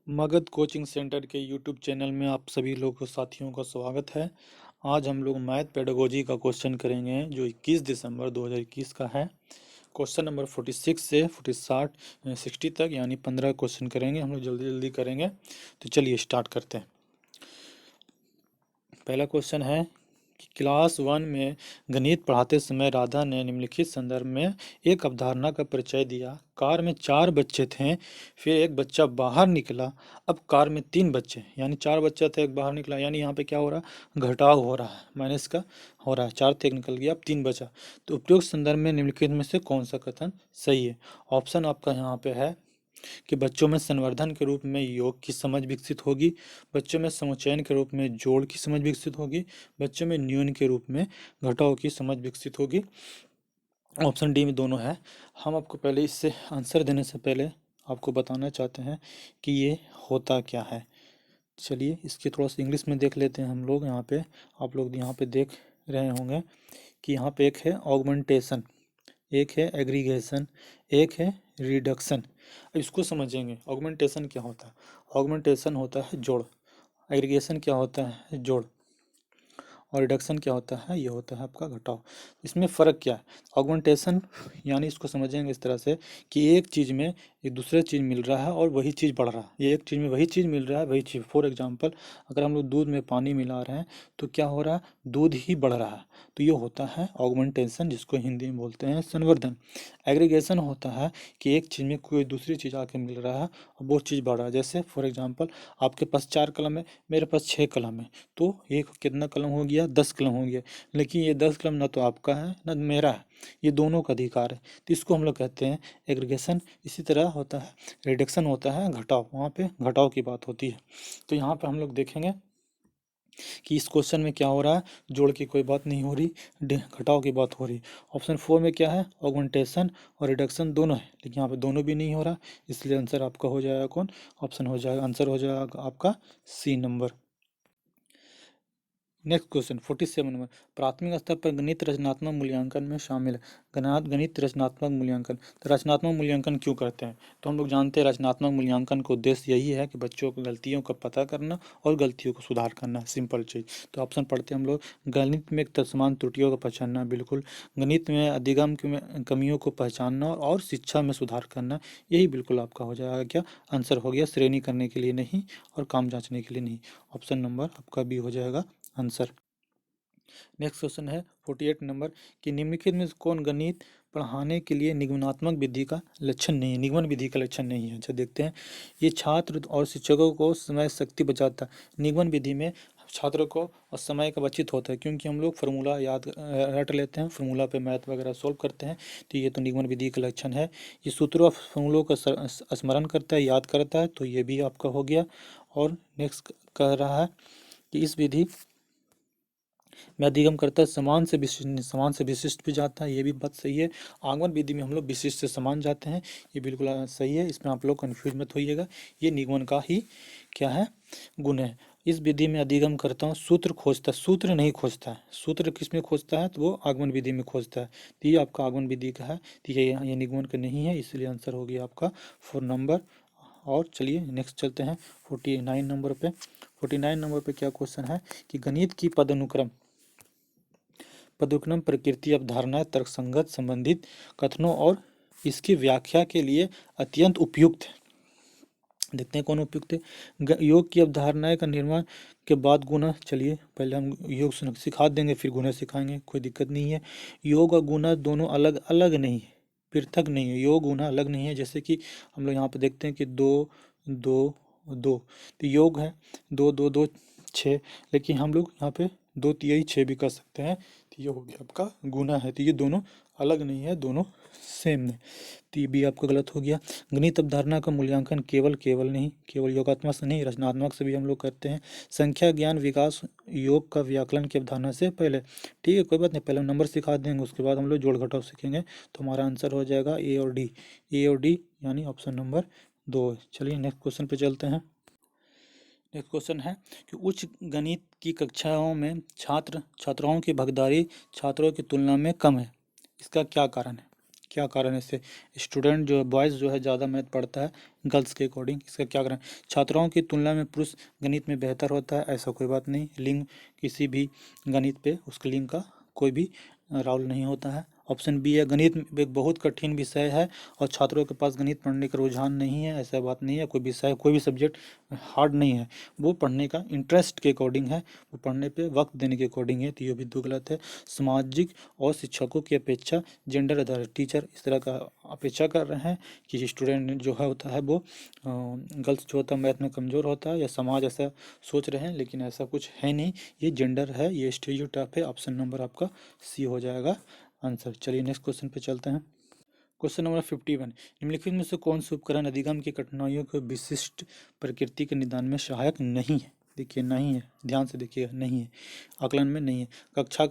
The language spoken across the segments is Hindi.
मगध कोचिंग सेंटर के यूट्यूब चैनल में आप सभी लोग साथियों का स्वागत है। आज हम लोग मैथ पेडागोजी का क्वेश्चन करेंगे जो 21 दिसंबर 2021 का है। क्वेश्चन नंबर 46 से 60 तक यानी 15 क्वेश्चन करेंगे हम लोग, जल्दी जल्दी करेंगे। तो चलिए स्टार्ट करते हैं। पहला क्वेश्चन है कि क्लास 1 में गणित पढ़ाते समय राधा ने निम्नलिखित संदर्भ में एक अवधारणा का परिचय दिया। कार में 4 बच्चे थे, फिर एक बच्चा बाहर निकला। अब कार में 3 बच्चे यानी 4 बच्चा थे, एक बाहर निकला, यानी यहाँ पे क्या हो रहा है, घटाव हो रहा है, माइनस का हो रहा है। 4 थे, एक निकल गया, अब 3 बचा। तो उपयुक्त संदर्भ में निम्नलिखित में से कौन सा कथन सही है? ऑप्शन आपका यहाँ पे है कि बच्चों में संवर्धन के रूप में योग की समझ विकसित होगी, बच्चों में समुच्चयन के रूप में जोड़ की समझ विकसित होगी, बच्चों में न्यून के रूप में घटाव की समझ विकसित होगी। ऑप्शन डी में दोनों है। हम आपको पहले इससे आंसर देने से पहले आपको बताना चाहते हैं कि ये होता क्या है। चलिए इसकी थोड़ा सा इंग्लिश में देख लेते हैं हम लोग। यहाँ पे आप लोग यहाँ पे देख रहे होंगे कि यहाँ पे एक है ऑगमेंटेशन, एक है एग्रीगेशन, एक है रिडक्शन। अब इसको समझेंगे। ऑगमेंटेशन क्या होता है? ऑगमेंटेशन होता है जोड़, एग्रीगेशन क्या होता है? जोड़, और रिडक्शन क्या होता है? ये होता है आपका घटाव। इसमें फ़र्क क्या है? ऑगमेंटेशन यानी इसको समझेंगे इस तरह से कि एक चीज़ में एक दूसरे चीज़ मिल रहा है और वही चीज़ बढ़ रहा है। ये एक चीज़ में वही चीज़ मिल रहा है, वही चीज़। फॉर एग्जांपल अगर हम लोग दूध में पानी मिला रहे हैं तो क्या हो रहा है? दूध ही बढ़ रहा है। तो ये होता है ऑगमेंटेशन, जिसको हिंदी में बोलते हैं संवर्धन। एग्रीगेशन होता है कि एक चीज़ में कोई दूसरी चीज़ आके मिल रहा है और वो चीज़ बढ़ रहा है। जैसे फॉर एग्जांपल आपके पास 4 कलम है, मेरे पास 6 कलम है, तो एक कितना कलम हो गया? 10 कलम हो गया। लेकिन ये 10 कलम ना तो आपका है ना मेरा है, ये दोनों का अधिकार है। तो इसको हम लोग कहते हैं एग्रीगेशन। इसी तरह होता है रिडक्शन, होता है घटाव, वहाँ पे घटाव की बात होती है। तो यहाँ पे हम लोग देखेंगे कि इस क्वेश्चन में क्या हो रहा है, जोड़ की कोई बात नहीं हो रही, घटाव की बात हो रही। ऑप्शन 4 में क्या है? ऑगमेंटेशन और रिडक्शन दोनों है, लेकिन यहाँ पे दोनों भी नहीं हो रहा, इसलिए आंसर आपका हो जाएगा कौन? ऑप्शन हो जाएगा, आंसर हो जाएगा आपका C number. Next question 47 number, प्राथमिक स्तर पर गणित रचनात्मक मूल्यांकन में शामिल है। गणित रचनात्मक मूल्यांकन, तो रचनात्मक मूल्यांकन क्यों करते हैं? तो हम लोग जानते हैं रचनात्मक मूल्यांकन का उद्देश्य यही है कि बच्चों को गलतियों का पता करना और गलतियों को सुधार करना, सिंपल चीज़। तो ऑप्शन पढ़ते हैं हम लोग। गणित में तत्समान त्रुटियों को पहचानना, बिल्कुल। गणित में अधिगम कमियों को पहचानना और शिक्षा में सुधार करना, यही बिल्कुल आपका हो जाएगा क्या? आंसर हो गया। श्रेणी करने के लिए नहीं और काम जांचने के लिए नहीं। ऑप्शन नंबर आपका बी हो जाएगा आंसर। नेक्स्ट क्वेश्चन है 48 नंबर कि निम्नलिखित में से कौन गणित पढ़ाने के लिए निगमनात्मक विधि का लक्षण नहीं है? निगमन विधि का लक्षण नहीं है। अच्छा देखते हैं। ये छात्र और शिक्षकों को समय शक्ति बचाता है। निगमन विधि में छात्रों को और समय का बचित होता है, क्योंकि हम लोग फार्मूला याद रट लेते हैं, फार्मूला पे मैथ वगैरह सॉल्व करते हैं। तो ये तो निगमन विधि का लक्षण है। ये सूत्रों और फार्मूलों का स्मरण करता है, याद करता है, तो ये भी आपका हो गया। और नेक्स्ट कह रहा है कि इस विधि में अधिगम करता है, समान से विशिष्ट भी जाता है, ये भी बात सही है। आगमन विधि में हम लोग विशिष्ट से समान जाते हैं, ये बिल्कुल सही है, इसमें आप लोग कन्फ्यूज मत होइएगा। ये निगमन का ही क्या है? गुण है। इस विधि में अधिगम करता हूँ सूत्र खोजता है, सूत्र नहीं खोजता है। सूत्र किस में खोजता है? तो वो आगमन विधि में खोजता है। तो ये आपका आगमन विधि का है, तो ये निगमन का नहीं है, इसलिए आंसर हो गया आपका 4 नंबर। और चलिए नेक्स्ट चलते हैं 49 नंबर पे। 49 नंबर पे क्या क्वेश्चन है कि गणित की पदनुक्रम प्रकृति अवधारणाएं तर्कसंगत संबंधित कथनों और इसकी व्याख्या के लिए अत्यंत उपयुक्त है। देखते हैं कौन उपयुक्त है। योग की अवधारणाएं का निर्माण के बाद गुना, चलिए पहले हम योग सिखा देंगे, फिर गुना सिखाएंगे, कोई दिक्कत नहीं है। योग और गुना दोनों अलग अलग नहीं है, पृथक नहीं है। योग गुना अलग नहीं है। जैसे कि हम लोग यहाँ पे देखते हैं कि दो दो दो, तो योग है दो दो दो 6, लेकिन हम लोग यहाँ पे दो तिहाई 6 भी कर सकते हैं, तो ये हो गया आपका गुना है। तो ये दोनों अलग नहीं है, दोनों सेम है, तो ये भी आपका गलत हो गया। गणित अवधारणा का मूल्यांकन केवल नहीं, केवल योगात्मक से नहीं, रचनात्मक से भी हम लोग करते हैं। संख्या ज्ञान विकास योग का व्याकरण की अवधारणा से पहले, ठीक है कोई बात नहीं, पहले हम नंबर सिखा देंगे, उसके बाद हम लोग जोड़ घटाव सीखेंगे। तो हमारा आंसर हो जाएगा ए और डी, ए और डी यानी ऑप्शन नंबर 2। चलिए नेक्स्ट क्वेश्चन पे चलते हैं। नेक्स्ट क्वेश्चन है कि उच्च गणित की कक्षाओं में छात्राओं की भागीदारी छात्रों की तुलना में कम है, इसका क्या कारण है? क्या कारण है इससे? स्टूडेंट जो बॉयज़ जो है ज़्यादा मैथ पढ़ता है गर्ल्स के अकॉर्डिंग, इसका क्या कारण? छात्राओं की तुलना में पुरुष गणित में बेहतर होता है, ऐसा कोई बात नहीं। लिंग किसी भी गणित पे उसके लिंग का कोई भी रोल नहीं होता है। ऑप्शन बी है, गणित एक बहुत कठिन विषय है और छात्रों के पास गणित पढ़ने का रुझान नहीं है, ऐसा बात नहीं है। कोई विषय कोई भी सब्जेक्ट हार्ड नहीं है, वो पढ़ने का इंटरेस्ट के अकॉर्डिंग है, वो पढ़ने पे वक्त देने के अकॉर्डिंग है, तो ये भी दो गलत है। सामाजिक और शिक्षकों की अपेक्षा जेंडर आधारित टीचर इस तरह का अपेक्षा कर रहे हैं कि स्टूडेंट जो है होता है वो गर्ल्स जो होता है मैथ में कमज़ोर होता है, या समाज ऐसा सोच रहे हैं, लेकिन ऐसा कुछ है नहीं, ये जेंडर है, ये स्टीरियोटाइप है। ऑप्शन नंबर आपका सी हो जाएगा आंसर। चलिए नेक्स्ट क्वेश्चन पे चलते हैं। क्वेश्चन नंबर 51, निम्नलिखित में से कौन सा उपकरण अधिगम की कठिनाइयों के विशिष्ट प्रकृति के निदान में सहायक नहीं है? देखिए नहीं है, ध्यान से देखिएगा, नहीं है, आकलन में नहीं है। कक्षा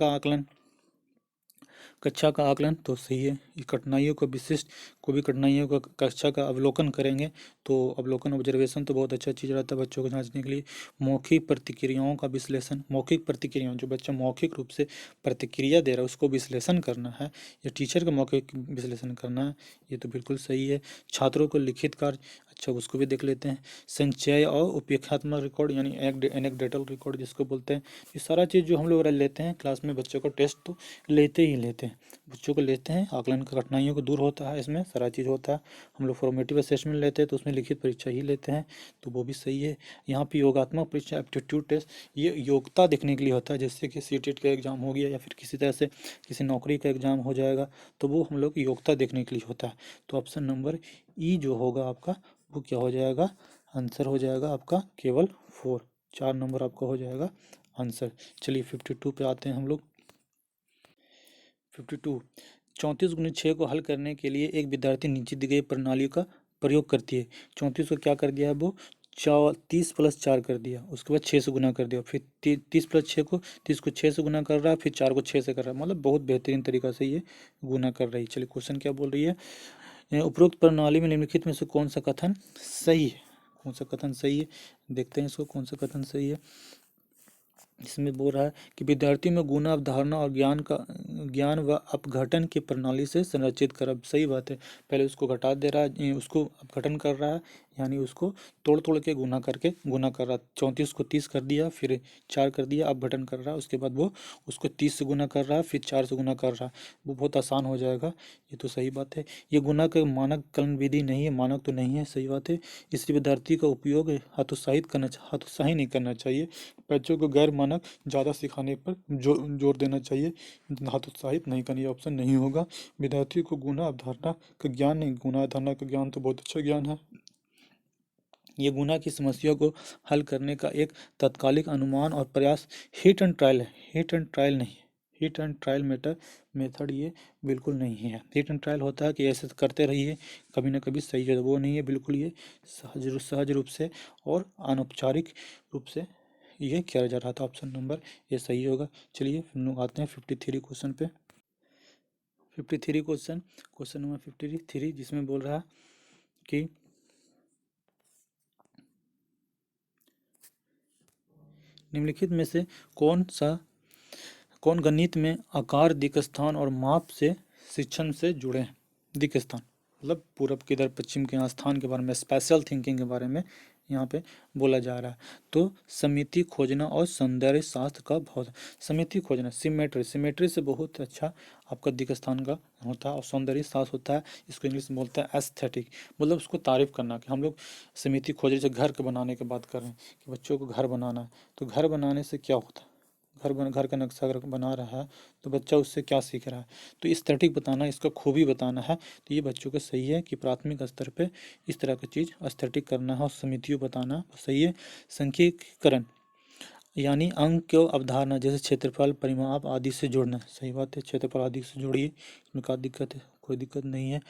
का आकलन तो सही है। ये कठिनाइयों को विशिष्ट, कोई भी कठिनाइयों का कक्षा का अवलोकन करेंगे तो अवलोकन ऑब्जर्वेशन तो बहुत अच्छा चीज़ रहता है बच्चों को जांचने के लिए। मौखिक प्रतिक्रियाओं का विश्लेषण, मौखिक प्रतिक्रियाओं, जो बच्चा मौखिक रूप से प्रतिक्रिया दे रहा है उसको विश्लेषण करना है, या टीचर का मौखिक विश्लेषण करना है, ये तो बिल्कुल सही है। छात्रों को लिखित कार्य, अच्छा उसको भी देख लेते हैं। संचय और उपयोगात्मक रिकॉर्ड यानी एनेक्डोटल रिकॉर्ड जिसको बोलते हैं, ये सारा चीज़ जो हम लोग लेते हैं क्लास में, बच्चों को टेस्ट तो लेते ही लेते हैं, बच्चों को लेते हैं। आकलन का कठिनाइयों को दूर होता है, इसमें सारा चीज़ होता है। हम लोग फॉर्मेटिव असेसमेंट लेते हैं तो उसमें लिखित परीक्षा ही लेते हैं, तो वो भी सही है। यहाँ पे योगात्मक परीक्षा एप्टीट्यूड टेस्ट, ये योग्यता देखने के लिए होता है, जैसे कि सीटेट का एग्जाम हो गया या फिर किसी तरह से किसी नौकरी का एग्जाम हो जाएगा, तो वो हम लोग योग्यता देखने के लिए होता है। तो ऑप्शन नंबर ई जो होगा आपका वो क्या हो जाएगा? आंसर हो जाएगा आपका केवल 4, 4 नंबर आपका हो जाएगा आंसर। चलिए 52 पे आते हैं हम लोग। 52, 34 × 6 को हल करने के लिए एक विद्यार्थी नीचे दी गई प्रणाली का प्रयोग करती है। 34 को क्या कर दिया है वो 30 + 4 कर दिया, उसके बाद 6 से गुना कर दिया, फिर 30 + 6 को 30 को 6 से गुना कर रहा है, फिर 4 को 6 से कर रहा है, मतलब बहुत बेहतरीन तरीका से ये गुना कर रही है। चलिए क्वेश्चन क्या बोल रही है, उपरोक्त प्रणाली में निम्नलिखित में से कौन सा कथन सही है? कौन सा कथन सही है, देखते हैं इसको कौन सा कथन सही है। इसमें बोल रहा है कि विद्यार्थी में गुना अवधारणा और ज्ञान व अपघटन की प्रणाली से संरचित कर। अब सही बात है, पहले उसको घटा दे रहा है, उसको अपघटन कर रहा है, यानी उसको तोड़ तोड़ के गुना कर रहा है। 34 को 30 कर दिया, फिर 4 कर दिया, अपघटन कर रहा है, उसके बाद वो उसको 30 से गुना कर रहा है, फिर 4 से गुना कर रहा है, वो बहुत आसान हो जाएगा, ये तो सही बात है। ये गुना का मानक कलन विधि नहीं है, मानक तो नहीं है, सही बात है। इसलिए विद्यार्थी का उपयोग हतोत्साही नहीं करना चाहिए, बच्चों को गैर मानक ज़्यादा सिखाने पर जोर देना चाहिए, हतोत्साहित नहीं करनी, ऑप्शन नहीं होगा। विद्यार्थी को गुना अवधारणा का ज्ञान नहीं, गुना अवधारणा का ज्ञान तो बहुत अच्छा ज्ञान है, ये गुना की समस्या को हल करने का एक तात्कालिक अनुमान और प्रयास हिट एंड ट्रायल है, हिट एंड ट्रायल नहीं है, हिट एंड ट्रायल मेथड ये बिल्कुल नहीं है। हिट एंड ट्रायल होता है कि ऐसे करते रहिए, कभी ना कभी सही है, वो नहीं है बिल्कुल, ये सहज रूप से और अनौपचारिक रूप से ये किया जा रहा था। ऑप्शन नंबर ये सही होगा। चलिए हम लोग आते हैं 53 क्वेश्चन पे। 53 क्वेश्चन नंबर 53 जिसमें बोल रहा है कि निम्नलिखित में से कौन गणित में आकार, दिक्स्थान और माप से शिक्षण से जुड़े हैं? दिक्स्थान मतलब पूरब किधर, पश्चिम के यहाँ स्थान के बारे में, स्पेशल थिंकिंग के बारे में यहाँ पे बोला जा रहा है। तो समिति खोजना और सौंदर्य शास्त्र का बहुत, समिति खोजना सिमेट्री से बहुत अच्छा आपका दिक्स्थान का होता है, और सौंदर्य शास्त्र होता है, इसको इंग्लिश में बोलते हैं एस्थेटिक, मतलब उसको तारीफ करना। कि हम लोग समिति खोज, जैसे घर के बनाने की बात कर रहे हैं कि बच्चों को घर बनाना है, तो घर बनाने से क्या होता है, घर का नक्शा अगर बना रहा है तो बच्चा उससे क्या सीख रहा है, तो एस्थेटिक बताना, इसका खूबी बताना है, तो ये बच्चों को सही है कि प्राथमिक स्तर पे इस तरह की चीज़ एस्थेटिक करना है और समितियों बताना सही है। सांख्यिकीकरण यानी अंक को अवधारणा जैसे क्षेत्रफल, परिमाप आदि से जोड़ना, सही बात है, क्षेत्रफल आदि से जोड़िए, इसमें क्या दिक्कत है, कोई दिक्कत नहीं है।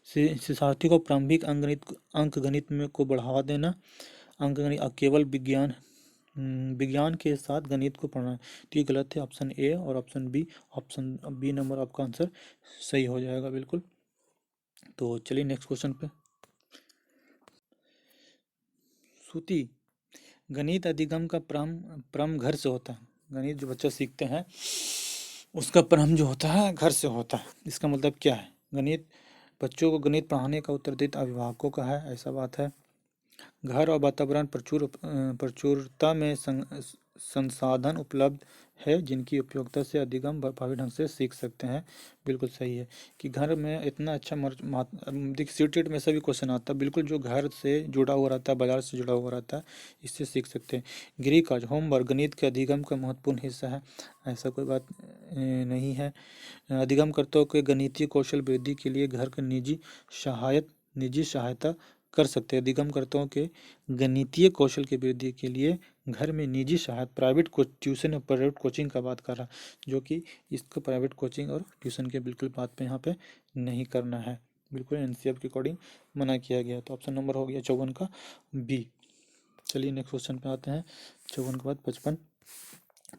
शिक्षार्थी को प्रारंभिक अंक गणित में को बढ़ावा देना, अंक गणित केवल विज्ञान के साथ गणित को पढ़ना है, तो ये गलत है, ऑप्शन ए और ऑप्शन बी नंबर आपका आंसर सही हो जाएगा बिल्कुल। तो चलिए नेक्स्ट क्वेश्चन पे। श्रुति, गणित अधिगम का प्रारंभ घर से होता है, गणित जो बच्चा सीखते हैं उसका प्रारंभ जो होता है घर से होता है, इसका मतलब क्या है? गणित बच्चों को गणित पढ़ाने का उत्तरदायित्व अभिभावकों का है, ऐसा बात है। घर और वातावरण प्रचुरता में संसाधन उपलब्ध है जिनकी उपयोगिता से अधिगम प्रभावी ढंग से सीख सकते हैं। बिल्कुल सही है कि घर में इतना अच्छा देखिए सीटेट में सभी क्वेश्चन आता है, बिल्कुल जो घर से जुड़ा हुआ रहता है, बाजार से जुड़ा हुआ रहता है, इससे सीख सकते हैं। गृह कार्य होमवर्क गणित के अधिगम का महत्वपूर्ण हिस्सा है, ऐसा कोई बात नहीं है। अधिगमकर्ताओं के गणितीय कौशल वृद्धि के लिए घर के निजी सहायता कर सकते हैं। अधिगमकर्ताओं के गणितीय कौशल की वृद्धि के लिए घर में निजी सहायता प्राइवेट ट्यूशन और प्राइवेट कोचिंग का बात कर रहा है, जो कि इसको प्राइवेट कोचिंग और ट्यूशन के बिल्कुल बात पे यहाँ पे नहीं करना है, बिल्कुल एनसीईआरटी के अकॉर्डिंग मना किया गया। तो ऑप्शन नंबर हो गया 54 का बी। चलिए नेक्स्ट क्वेश्चन पे आते हैं। 54 के बाद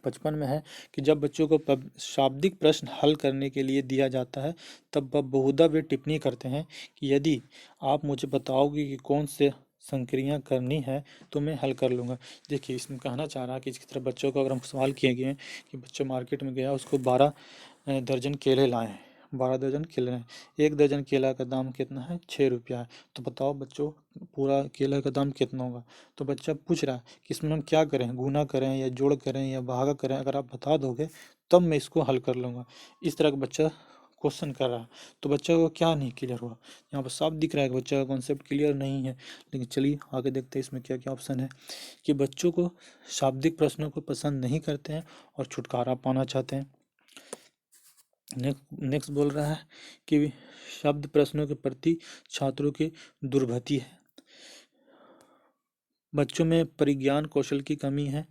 55 में है कि जब बच्चों को शाब्दिक प्रश्न हल करने के लिए दिया जाता है तब वह बहुधा वे टिप्पणी करते हैं कि यदि आप मुझे बताओगे कि कौन से संक्रिया करनी है तो मैं हल कर लूँगा। देखिए इसमें कहना चाह रहा है कि इसकी तरफ बच्चों को अगर हम सवाल किए गए हैं कि बच्चा मार्केट में गया, उसको 12 दर्जन केले लाए हैं, 12 दर्जन केले हैं, एक दर्जन केला का दाम कितना है, 6 रुपया है, तो बताओ बच्चों पूरा केला का दाम कितना होगा। तो बच्चा पूछ रहा है कि इसमें हम क्या करें, गुना करें या जोड़ करें या भागा करें, अगर आप बता दोगे तब मैं इसको हल कर लूँगा। इस तरह का बच्चा क्वेश्चन कर रहा है, तो बच्चा को क्या नहीं क्लियर हुआ, यहाँ पर साफ दिख रहा है कि बच्चा का कॉन्सेप्ट क्लियर नहीं है। लेकिन चलिए आगे देखते हैं इसमें क्या क्या ऑप्शन है कि बच्चों को शाब्दिक प्रश्नों को पसंद नहीं करते हैं और छुटकारा पाना चाहते हैं। नेक्स्ट बोल रहा है कि शब्द प्रश्नों के प्रति छात्रों की दुर्भति है, बच्चों में परिज्ञान कौशल की कमी है,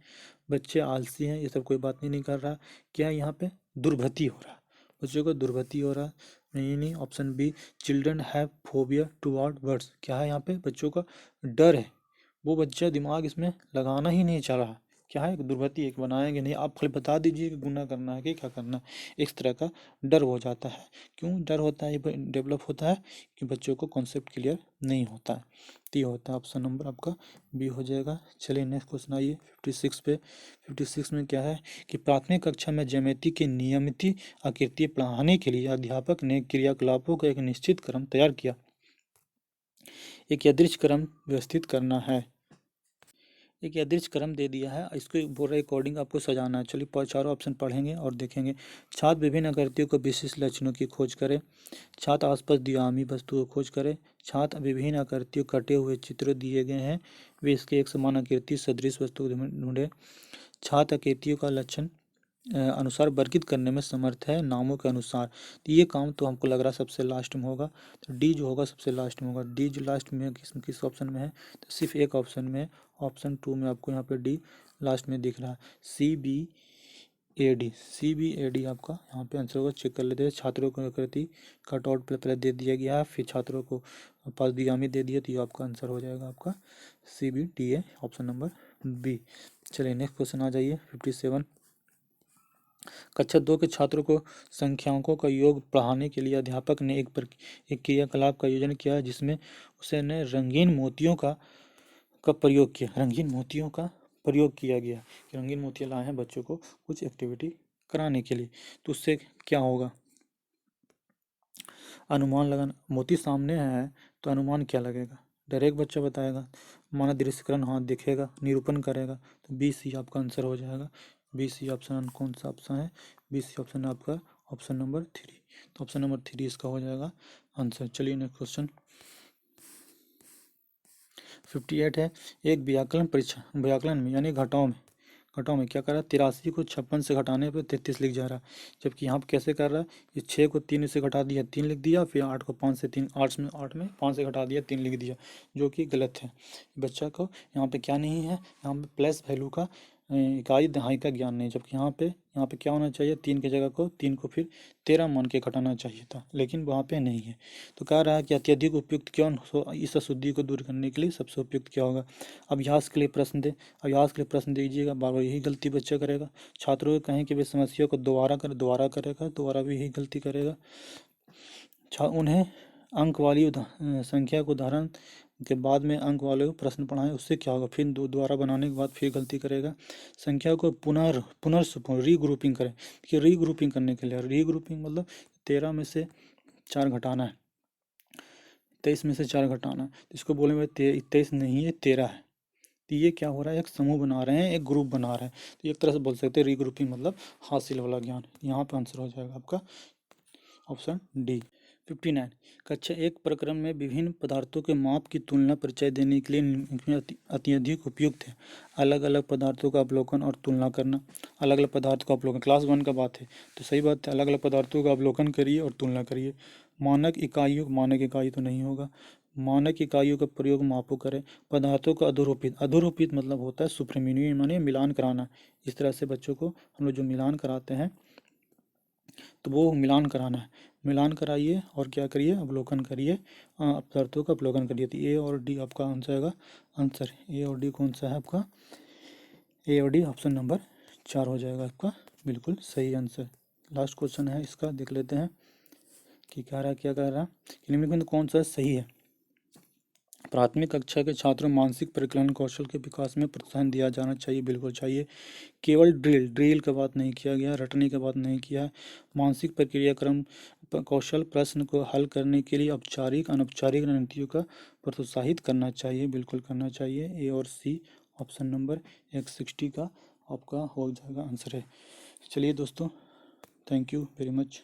बच्चे आलसी हैं, ये सब कोई बात नहीं कर रहा। क्या यहाँ पे दुर्भति हो रहा है, बच्चों को दुर्भति हो रहा नहीं। Option B children have phobia toward words, क्या है यहाँ पे बच्चों का डर है, वो बच्चा दिमाग इसमें लगाना ही नहीं चाह रहा। क्या है दुर्भति एक बनाएंगे नहीं, आप खाली बता दीजिए कि गुना करना है कि क्या करना है, इस तरह का डर हो जाता है। क्यों डर होता है, ये डेवलप होता है कि बच्चों को कॉन्सेप्ट क्लियर नहीं होता है। तो ये होता है ऑप्शन नंबर आपका बी हो जाएगा। चलिए नेक्स्ट क्वेश्चन आइए 56 पे। 56 में क्या है कि प्राथमिक कक्षा में ज्यामिति की नियमित आकृति पढ़ाने के लिए अध्यापक ने क्रियाकलापों का एक निश्चित क्रम तैयार किया। एक यादृच क्रम व्यवस्थित करना है, एक यादृच क्रम दे दिया है, इसको बोल रहे अकॉर्डिंग आपको सजाना है। चलिए चारों ऑप्शन पढ़ेंगे और देखेंगे। छात्र विभिन्न आकृतियों को विशिष्ट लक्षणों की खोज करें, छात्र आसपास द्विआयामी वस्तुओं को खोज करें, छात्र विभिन्न आकृतियों कटे हुए चित्र दिए गए हैं वे इसके एक समान आकृति सदृश वस्तु ढूंढे, छात्र आकृतियों का लक्षण अनुसार वर्गित करने में समर्थ है नामों के अनुसार। तो ये काम तो हमको लग रहा है सबसे लास्ट में होगा, तो डी जो होगा सबसे लास्ट में होगा। डी जो लास्ट में किस ऑप्शन में है, तो सिर्फ एक ऑप्शन में, ऑप्शन 2 में आपको यहाँ पे डी लास्ट में दिख रहा है, CBAD आपका यहाँ पे आंसर होगा। चेक कर लेते हैं। छात्रों को आकृति कट आउट पहले दे दिया गया है, फिर छात्रों को पास दिगामी दे दिया, तो ये आपका आंसर हो जाएगा आपका CBDA ऑप्शन नंबर बी। चलिए नेक्स्ट क्वेश्चन आ जाइए 57। कक्षा 2 के छात्रों को संख्याओं का योग पढ़ाने के लिए अध्यापक ने एक क्रियाकलाप का आयोजन किया जिसमें उसने रंगीन मोतियों का प्रयोग किया। रंगीन मोतियों का प्रयोग किया गया कि रंगीन मोतियाँ लाए हैं बच्चों को कुछ एक्टिविटी कराने के लिए, तो उससे क्या होगा, अनुमान लगाना। मोती सामने है तो अनुमान क्या लगेगा, डायरेक्ट बच्चा बताएगा, माना दृश्यकरण हाँ दिखेगा, निरूपण करेगा, तो BC आपका आंसर हो जाएगा। BC ऑप्शन कौन सा ऑप्शन है, BC ऑप्शन आपका ऑप्शन नंबर 3, तो ऑप्शन नंबर 3 इसका हो जाएगा आंसर। चलिए नेक्स्ट क्वेश्चन 58 है। एक व्याकरण परीक्षा व्याकरण में यानी घटाओं में क्या कर रहा है, 83 को 56 से घटाने पर 33 लिख जा रहा है, जबकि यहाँ पर कैसे कर रहा है, ये 6 को 3 से घटा दिया 3 लिख दिया, फिर 8 को 5 से 3 8 में 5 से घटा दिया 3 लिख दिया, जो कि गलत है। बच्चा को यहाँ पे क्या नहीं है, यहाँ पे प्लस वैल्यू का इकाई दहाई का ज्ञान नहीं, जबकि यहाँ पे क्या होना चाहिए, 3 की जगह को 3 को फिर 13 मान के घटाना चाहिए था, लेकिन वहाँ पे नहीं है। तो कह रहा है कि अत्यधिक उपयुक्त क्यों, इस अशुद्धि को दूर करने के लिए सबसे उपयुक्त क्या होगा। अभ्यास के लिए प्रश्न दे, अभ्यास के लिए प्रश्न दीजिएगा, बार बार यही गलती बच्चा करेगा। छात्रों को कहें कि वे समस्या को दोबारा करेगा, दोबारा भी यही गलती करेगा। उन्हें अंक वाली संख्या को उदाहरण के बाद में अंक वाले को प्रश्न पढ़ाएं, उससे क्या होगा, फिर दोबारा बनाने के बाद फिर गलती करेगा। संख्या को रीग्रुपिंग करें, कि रीग्रुपिंग करने के लिए रीग्रुपिंग मतलब 13 में से 4 घटाना है, 23 में से 4 घटाना है, तो इसको बोलेंगे 23 नहीं है 13 है। तो ये क्या हो रहा है, एक समूह बना रहे हैं, एक ग्रुप बना रहे हैं। तो एक तरह से बोल सकते हैं रीग्रुपिंग मतलब हासिल वाला ज्ञान। यहाँ पे आंसर हो जाएगा आपका ऑप्शन डी। 59 कक्षा एक प्रक्रम में विभिन्न पदार्थों के माप की तुलना परिचय देने के लिए निम्नलिखित में अत्यधिक उपयुक्त है। अलग अलग पदार्थों का अवलोकन और तुलना करना। अलग अलग पदार्थ का अवलोकन, क्लास 1 का बात है तो सही बात है, अलग अलग पदार्थों का अवलोकन करिए और तुलना करिए। मानक इकाइयों, मानक इकाई तो नहीं होगा, मानक इकाइयों का प्रयोग मापों करें। पदार्थों का अधोरोपित, अधोरोपित मतलब होता है सुप्रीमिनियम माने मिलान कराना। इस तरह से बच्चों को हम लोग जो मिलान कराते हैं तो वो मिलान कराना है, मिलान कराइए और क्या करिए, अवलोकन करिए, पदार्थों का अवलोकन करिए। तो ए और डी आपका आंसर आएगा। आंसर ए और डी कौन सा है आपका, ए और डी ऑप्शन नंबर 4 हो जाएगा आपका बिल्कुल सही आंसर। लास्ट क्वेश्चन है इसका, देख लेते हैं कि क्या रहा, क्या कह रहा है कि निम्नलिखित में कौन सा सही है। प्राथमिक कक्षा के छात्रों मानसिक परिकलन कौशल के विकास में प्रोत्साहन दिया जाना चाहिए, बिल्कुल चाहिए। केवल ड्रिल का बात नहीं किया गया, रटने का बात नहीं किया है। मानसिक प्रक्रिया क्रम कौशल प्रश्न को हल करने के लिए औपचारिक अनौपचारिक रणनीतियों का प्रोत्साहित करना चाहिए, बिल्कुल करना चाहिए। ए और सी ऑप्शन नंबर 160 का आपका हो जाएगा आंसर है। चलिए दोस्तों, थैंक यू वेरी मच।